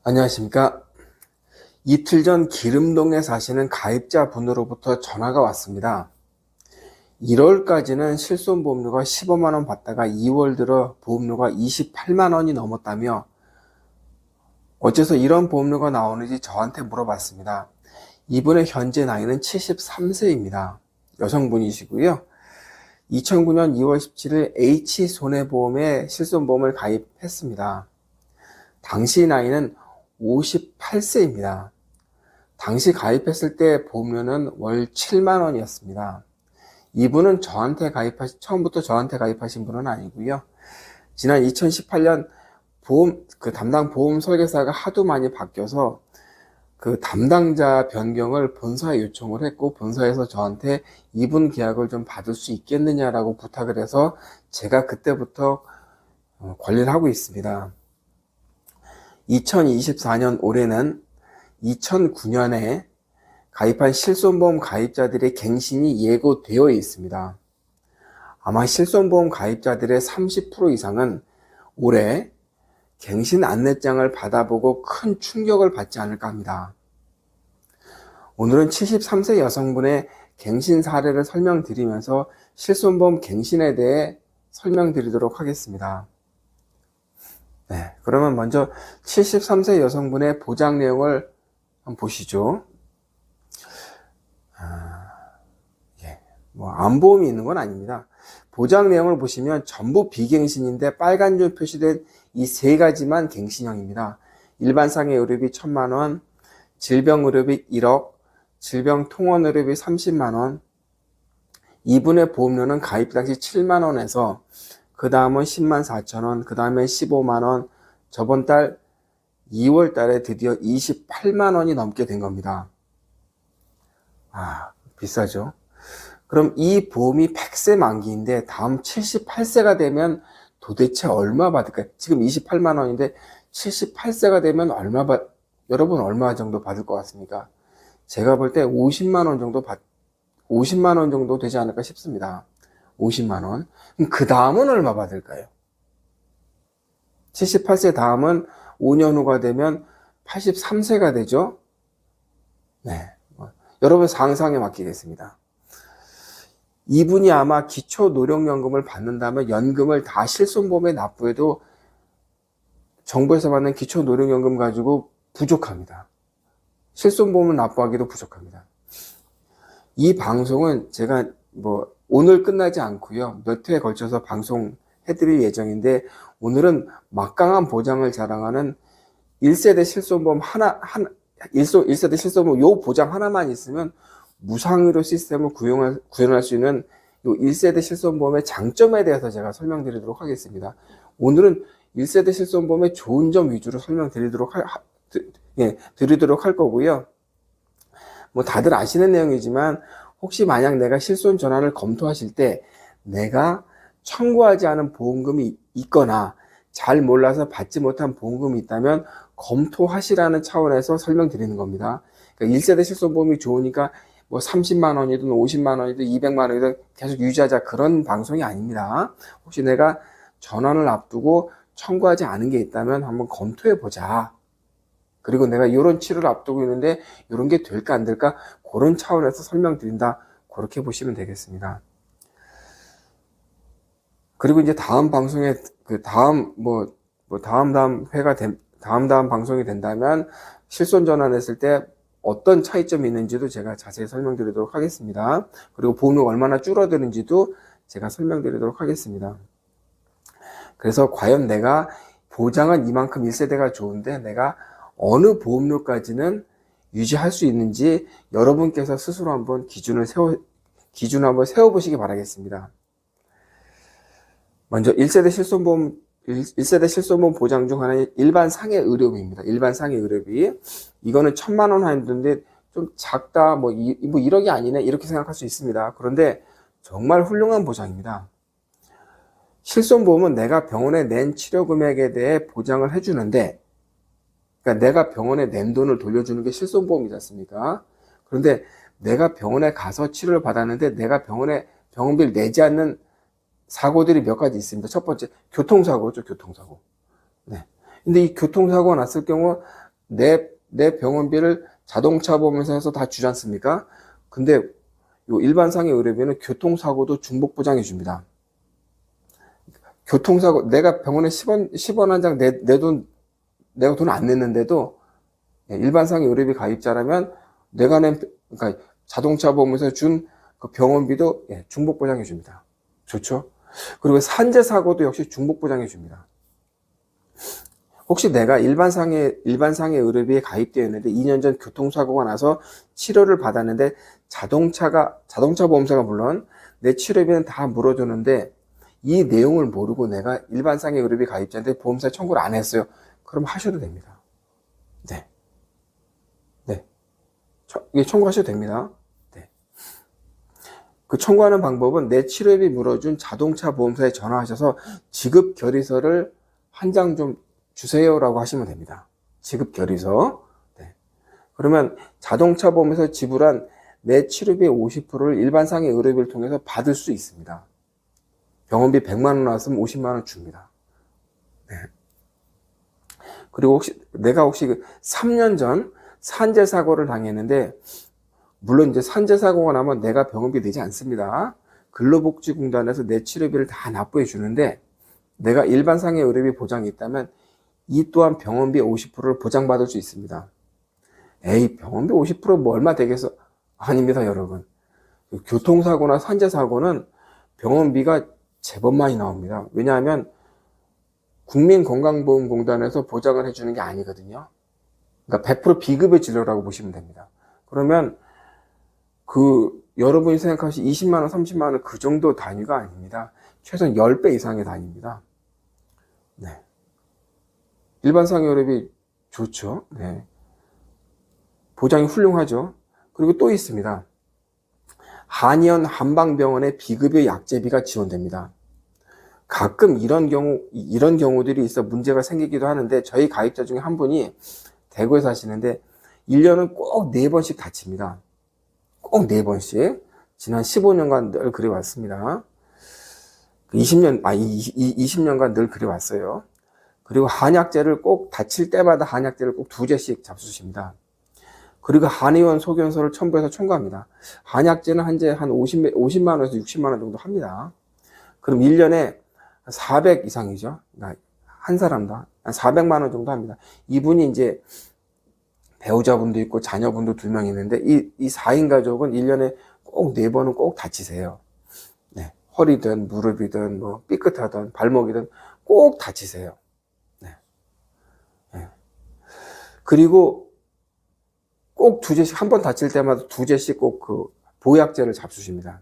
안녕하십니까. 이틀 전 기름동에 사시는 가입자분으로부터 전화가 왔습니다. 1월까지는 실손보험료가 15만원 받다가 2월 들어 보험료가 28만원이 넘었다며 어째서 이런 보험료가 나오는지 저한테 물어봤습니다. 이분의 현재 나이는 73세입니다. 여성분이시고요. 2009년 2월 17일 H손해보험에 실손보험을 가입했습니다. 당시 나이는 58세입니다. 당시 가입했을 때 보험료는 월 7만원이었습니다. 이분은 처음부터 저한테 가입하신 분은 아니고요. 지난 2018년 담당 보험 설계사가 하도 많이 바뀌어서 그 담당자 변경을 본사에 요청을 했고, 본사에서 저한테 이분 계약을 좀 받을 수 있겠느냐라고 부탁을 해서 제가 그때부터 관리를 하고 있습니다. 2024년 올해는 2009년에 가입한 실손보험 가입자들의 갱신이 예고되어 있습니다. 아마 실손보험 가입자들의 30% 이상은 올해 갱신 안내장을 받아보고 큰 충격을 받지 않을까 합니다. 오늘은 73세 여성분의 갱신 사례를 설명드리면서 실손보험 갱신에 대해 설명드리도록 하겠습니다. 네, 그러면 먼저 73세 여성분의 보장 내용을 한번 보시죠. 암보험이 있는 건 아닙니다. 보장 내용을 보시면 전부 비갱신인데 빨간 줄 표시된 이 세 가지만 갱신형입니다. 일반상해 의료비 1,000만원, 질병의료비 1억, 질병통원의료비 30만원, 이분의 보험료는 가입 당시 7만원에서 그 다음은 10만 4천원, 그 다음에 15만원, 저번 달 2월 달에 드디어 28만원이 넘게 된 겁니다. 비싸죠? 그럼 이 보험이 100세 만기인데 다음 78세가 되면 도대체 얼마 받을까요? 지금 28만원인데 78세가 되면 여러분 얼마 정도 받을 것 같습니까? 제가 볼 때 50만원 정도 되지 않을까 싶습니다. 50만원. 그럼 그 다음은 얼마 받을까요? 78세 다음은 5년 후가 되면 83세가 되죠? 네. 여러분 상상에 맡기겠습니다. 이분이 아마 기초노령연금을 받는다면 연금을 다 실손보험에 납부해도 정부에서 받는 기초노령연금 가지고 부족합니다. 실손보험을 납부하기도 부족합니다. 이 방송은 제가 오늘 끝나지 않고요. 몇 회에 걸쳐서 방송해드릴 예정인데, 오늘은 막강한 보장을 자랑하는 1세대 실손보험 1세대 실손보험 요 보장 하나만 있으면 무상의료 시스템을 구현할 수 있는 요 1세대 실손보험의 장점에 대해서 제가 설명드리도록 하겠습니다. 오늘은 1세대 실손보험의 좋은 점 위주로 설명드리도록 할 거고요. 다들 아시는 내용이지만 혹시 만약 내가 실손 전환을 검토하실 때 내가 청구하지 않은 보험금이 있거나 잘 몰라서 받지 못한 보험금이 있다면 검토하시라는 차원에서 설명드리는 겁니다. 그러니까 1세대 실손보험이 좋으니까 30만 원이든 50만 원이든 200만 원이든 계속 유지하자, 그런 방송이 아닙니다. 혹시 내가 전환을 앞두고 청구하지 않은 게 있다면 한번 검토해 보자. 그리고 내가 이런 치료를 앞두고 있는데 이런 게 될까 안 될까, 그런 차원에서 설명드린다. 그렇게 보시면 되겠습니다. 그리고 이제 다음 방송에 다음 방송이 된다면 실손 전환했을 때 어떤 차이점이 있는지도 제가 자세히 설명드리도록 하겠습니다. 그리고 보험료가 얼마나 줄어드는지도 제가 설명드리도록 하겠습니다. 그래서 과연 내가 보장은 이만큼 1세대가 좋은데 내가 어느 보험료까지는 유지할 수 있는지 여러분께서 스스로 한번 기준을 한번 세워보시기 바라겠습니다. 먼저 1세대 실손보험 보장 중 하나는 일반 상해 의료비입니다. 일반 상해 의료비. 이거는 1,000만 원 하는데 좀 작다, 1억이 아니네, 이렇게 생각할 수 있습니다. 그런데 정말 훌륭한 보장입니다. 실손보험은 내가 병원에 낸 치료 금액에 대해 보장을 해주는데, 그러니까 내가 병원에 낸 돈을 돌려주는 게 실손보험이지 않습니까? 그런데 내가 병원에 가서 치료를 받았는데 내가 병원비를 내지 않는 사고들이 몇 가지 있습니다. 첫 번째, 교통사고죠, 교통사고. 네. 근데 이 교통사고가 났을 경우 내 병원비를 자동차 보험회사에서 다 주지 않습니까? 근데 요 일반상해 의료비는 교통사고도 중복 보장해 줍니다. 교통사고, 내가 병원에 10원 한 장 내가 돈 안 냈는데도 일반상해 의료비 가입자라면 내가 그러니까 자동차 보험에서 준 그 병원비도 중복 보장해 줍니다. 좋죠? 그리고 산재사고도 역시 중복 보장해 줍니다. 혹시 내가 일반상해 의료비에 가입되어 있는데 2년 전 교통사고가 나서 치료를 받았는데 자동차 보험사가 물론 내 치료비는 다 물어주는데 이 내용을 모르고 내가 일반상해 의료비 가입자인데 보험사에 청구를 안 했어요. 그럼 하셔도 됩니다. 네. 이게 청구하셔도 됩니다. 네. 그 청구하는 방법은 내 치료비 물어준 자동차 보험사에 전화하셔서 지급 결의서를 한 장 좀 주세요라고 하시면 됩니다. 지급 결의서. 네. 그러면 자동차 보험에서 지불한 내 치료비의 50%를 일반상해 의료비를 통해서 받을 수 있습니다. 병원비 100만 원 나왔으면 50만 원 줍니다. 네. 그리고 내가 혹시 3년 전 산재사고를 당했는데, 물론 이제 산재사고가 나면 내가 병원비 내지 않습니다. 근로복지공단에서 내 치료비를 다 납부해 주는데, 내가 일반상해 의료비 보장이 있다면 이 또한 병원비 50%를 보장받을 수 있습니다. 에이, 병원비 50% 뭐 얼마 되겠어? 아닙니다, 여러분. 교통사고나 산재사고는 병원비가 제법 많이 나옵니다. 왜냐하면 국민건강보험공단에서 보장을 해주는 게 아니거든요. 그러니까 100% 비급여 진료라고 보시면 됩니다. 그러면 여러분이 생각하신 20만 원, 30만 원 그 정도 단위가 아닙니다. 최소한 10배 이상의 단위입니다. 네. 일반상해 의료비 좋죠. 네. 보장이 훌륭하죠. 그리고 또 있습니다. 한의원 한방병원의 비급여 약제비가 지원됩니다. 가끔 이런 경우들이 있어 문제가 생기기도 하는데, 저희 가입자 중에 한 분이 대구에 사시는데 1년은 꼭 4번씩 다칩니다. 꼭 4번씩. 지난 15년간 늘 그래왔습니다. 20년간 늘 그래왔어요. 그리고 한약제를 꼭 다칠 때마다 한약제를 꼭 2제씩 잡수십니다. 그리고 한의원 소견서를 첨부해서 청구합니다. 한약제는 한제 한 50만 원에서 60만 원 정도 합니다. 그럼 1년에 400 이상이죠. 한 사람당 한 400만 원 정도 합니다. 이분이 이제 배우자분도 있고 자녀분도 2명 있는데 이 4인 가족은 1년에 꼭 4번은 꼭 다치세요. 네. 허리든 무릎이든 뭐 삐끗하든 발목이든 꼭 다치세요. 네. 네. 그리고 꼭 2제씩, 한 번 다칠 때마다 2제씩 꼭 그 보약제를 잡수십니다.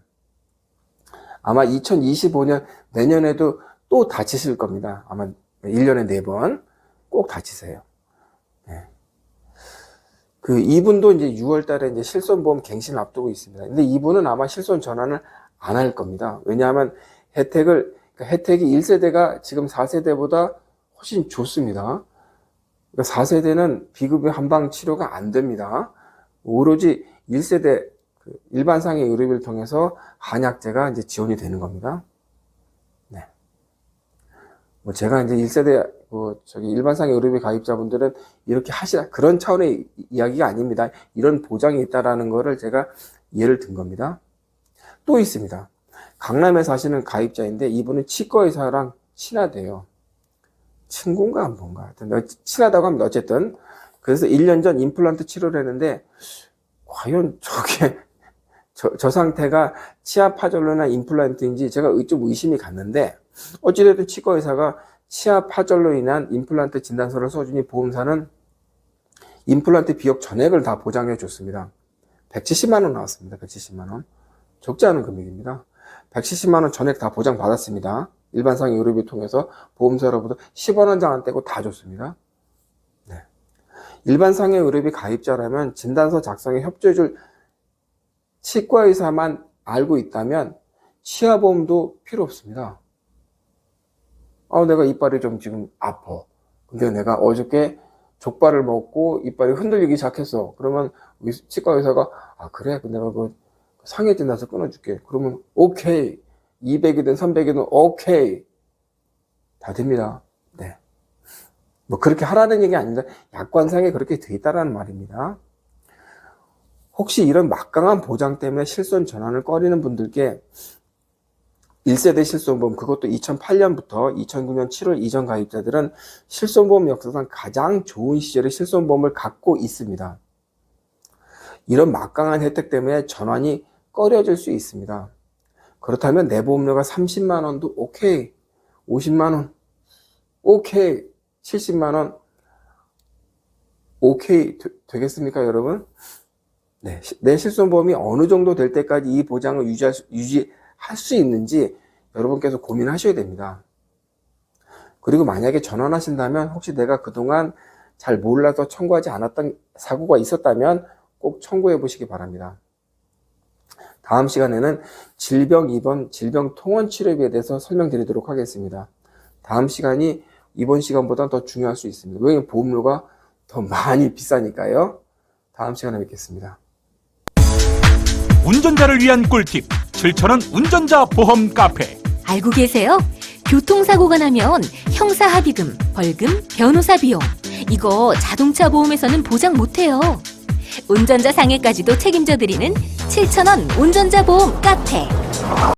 아마 2025년 내년에도 또 다치실 겁니다. 아마 1년에 4번 꼭 다치세요. 네. 이분도 이제 6월 달에 이제 실손보험 갱신을 앞두고 있습니다. 근데 이분은 아마 실손 전환을 안 할 겁니다. 왜냐하면 혜택이 1세대가 지금 4세대보다 훨씬 좋습니다. 그러니까 4세대는 비급여 한방 치료가 안 됩니다. 오로지 1세대 일반상해 의료비를 통해서 한약제가 이제 지원이 되는 겁니다. 네. 뭐 제가 이제 1세대 일반상해 의료비 가입자분들은 이렇게 하시라 그런 차원의 이야기가 아닙니다. 이런 보장이 있다라는 거를 제가 예를 든 겁니다. 또 있습니다. 강남에 사시는 가입자인데 이분은 치과의사랑 친하대요. 친구인가 뭔가 친하다고 합니다. 어쨌든 그래서 1년 전 임플란트 치료를 했는데 과연 저 상태가 치아 파절로나 임플란트인지 제가 좀 의심이 갔는데, 어찌됐든 치과의사가 치아 파절로 인한 임플란트 진단서를 써주니 보험사는 임플란트 비용 전액을 다 보장해 줬습니다. 170만 원 나왔습니다. 170만 원. 적지 않은 금액입니다. 170만 원 전액 다 보장받았습니다. 일반상해 의료비 통해서 보험사로부터 10원 한 장 안 떼고 다 줬습니다. 네. 일반상해 의료비 가입자라면 진단서 작성에 협조해줄 치과의사만 알고 있다면 치아보험도 필요 없습니다. 내가 이빨이 좀 지금 아파. 근데 내가 어저께 족발을 먹고 이빨이 흔들리기 시작했어. 그러면 치과의사가 그래? 내가 상해 진단서 끊어줄게. 그러면 오케이. 200이든 300이든 오케이. 다 됩니다. 네. 뭐 그렇게 하라는 얘기 아닙니다. 약관상에 그렇게 돼 있다라는 말입니다. 혹시 이런 막강한 보장 때문에 실손 전환을 꺼리는 분들께 1세대 실손보험, 그것도 2008년부터 2009년 7월 이전 가입자들은 실손보험 역사상 가장 좋은 시절의 실손보험을 갖고 있습니다. 이런 막강한 혜택 때문에 전환이 꺼려질 수 있습니다. 그렇다면 내 보험료가 30만 원도 오케이, 50만 원 오케이, 70만 원 오케이 되겠습니까, 여러분? 네, 내 실손보험이 어느 정도 될 때까지 이 보장을 유지할 수 있는지 여러분께서 고민하셔야 됩니다. 그리고 만약에 전환하신다면 혹시 내가 그동안 잘 몰라서 청구하지 않았던 사고가 있었다면 꼭 청구해 보시기 바랍니다. 다음 시간에는 질병 입원, 질병 통원 치료비에 대해서 설명드리도록 하겠습니다. 다음 시간이 이번 시간보다 더 중요할 수 있습니다. 왜냐하면 보험료가 더 많이 비싸니까요. 다음 시간에 뵙겠습니다. 운전자를 위한 꿀팁 7,000원 운전자 보험 카페. 알고 계세요? 교통사고가 나면 형사합의금, 벌금, 변호사 비용 이거 자동차 보험에서는 보장 못해요. 운전자 상해까지도 책임져 드리는 7,000원 운전자 보험 카페.